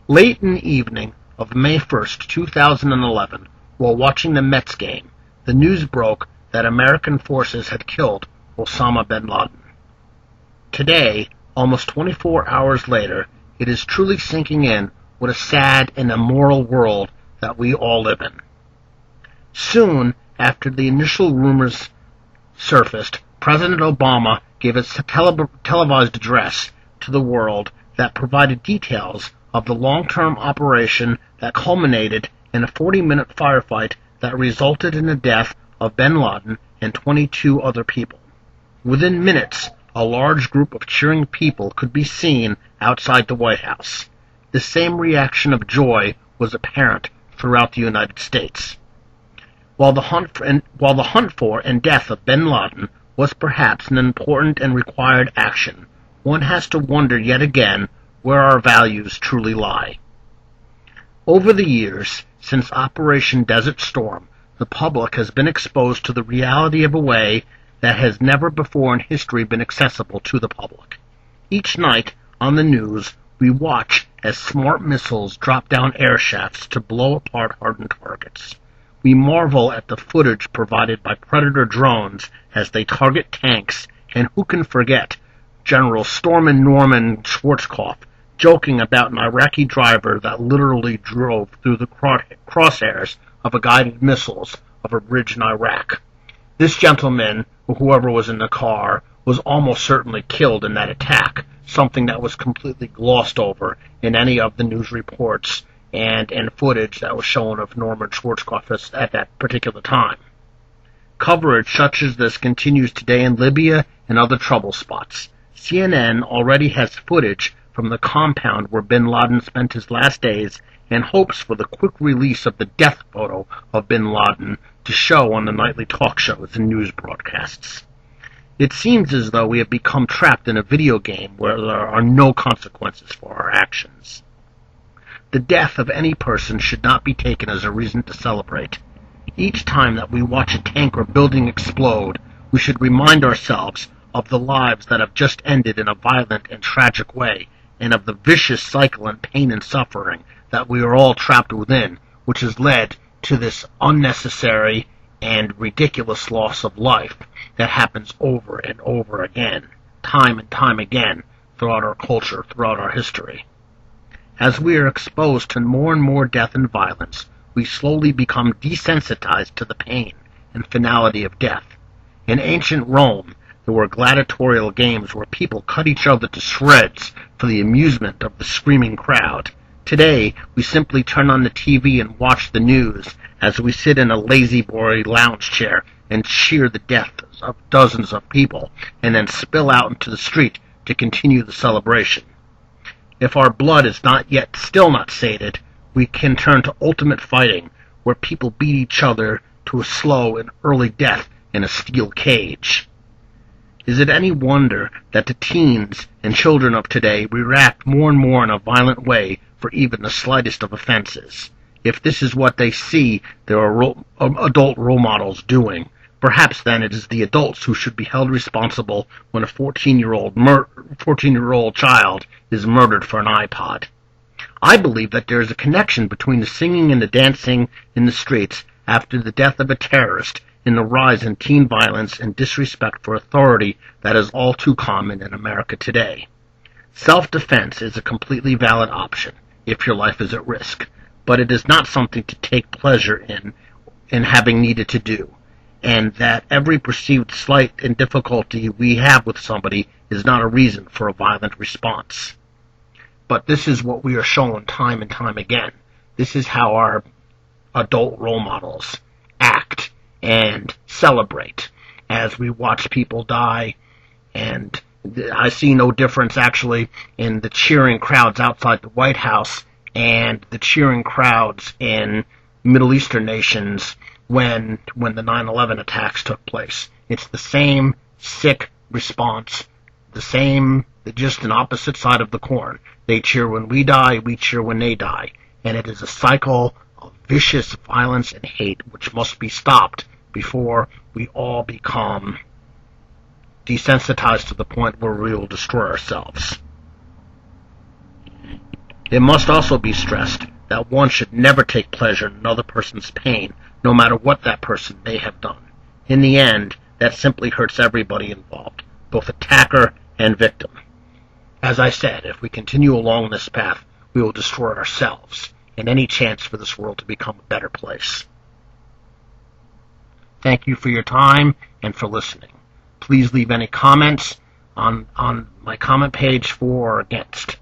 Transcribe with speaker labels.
Speaker 1: Late in the evening of May 1st, 2011, while watching the Mets game, the news broke that American forces had killed Osama bin Laden. Today, almost 24 hours later, it is truly sinking in what a sad and immoral world that we all live in. Soon after the initial rumors surfaced, President Obama gave a televised address to the world that provided details of the long-term operation that culminated in a 40-minute firefight that resulted in the death of bin Laden and 22 other people. Within minutes, a large group of cheering people could be seen outside the White House. The same reaction of joy was apparent throughout the United States. While the hunt for and death of bin Laden was perhaps an important and required action, one has to wonder yet again where our values truly lie. Over the years, since Operation Desert Storm, the public has been exposed to the reality of a way that has never before in history been accessible to the public. Each night on the news, we watch as smart missiles drop down air shafts to blow apart hardened targets. We marvel at the footage provided by Predator drones as they target tanks, and who can forget General Stormin Norman Schwarzkopf joking about an Iraqi driver that literally drove through the crosshairs of guided missiles of a bridge in Iraq. This gentleman, or whoever was in the car, was almost certainly killed in that attack, something that was completely glossed over in any of the news reports and footage that was shown of Norman Schwarzkopf at that particular time. Coverage such as this continues today in Libya and other trouble spots. CNN already has footage from the compound where bin Laden spent his last days and hopes for the quick release of the death photo of bin Laden to show on the nightly talk shows and news broadcasts. It seems as though we have become trapped in a video game where there are no consequences for our actions. The death of any person should not be taken as a reason to celebrate. Each time that we watch a tank or building explode, we should remind ourselves of the lives that have just ended in a violent and tragic way, and of the vicious cycle and pain and suffering that we are all trapped within, which has led to this unnecessary and ridiculous loss of life that happens over and over again, time and time again, throughout our culture, throughout our history. As we are exposed to more and more death and violence, we slowly become desensitized to the pain and finality of death. In ancient Rome, there were gladiatorial games where people cut each other to shreds for the amusement of the screaming crowd. Today, we simply turn on the TV and watch the news as we sit in a lazy-boy lounge chair and cheer the deaths of dozens of people, and then spill out into the street to continue the celebration. If our blood is still not sated, we can turn to ultimate fighting, where people beat each other to a slow and early death in a steel cage. Is it any wonder that the teens and children of today react more and more in a violent way for even the slightest of offenses? If this is what they see their adult role models doing, perhaps then it is the adults who should be held responsible when a 14-year-old child is murdered for an iPod. I believe that there is a connection between the singing and the dancing in the streets after the death of a terrorist and the rise in teen violence and disrespect for authority that is all too common in America today. Self-defense is a completely valid option if your life is at risk, but it is not something to take pleasure in having needed to do, and that every perceived slight and difficulty we have with somebody is not a reason for a violent response. But this is what we are shown time and time again. This is how our adult role models act and celebrate as we watch people die. And I see no difference actually in the cheering crowds outside the White House and the cheering crowds in Middle Eastern nations when the 9/11 attacks took place. It's the same sick response, the same, just an opposite side of the coin. They cheer when we die, we cheer when they die. And it is a cycle of vicious violence and hate which must be stopped before we all become desensitized to the point where we will destroy ourselves. It must also be stressed that one should never take pleasure in another person's pain, no matter what that person may have done. In the end, that simply hurts everybody involved, both attacker and victim. As I said, if we continue along this path, we will destroy ourselves and any chance for this world to become a better place. Thank you for your time and for listening. Please leave any comments on my comment page for or against.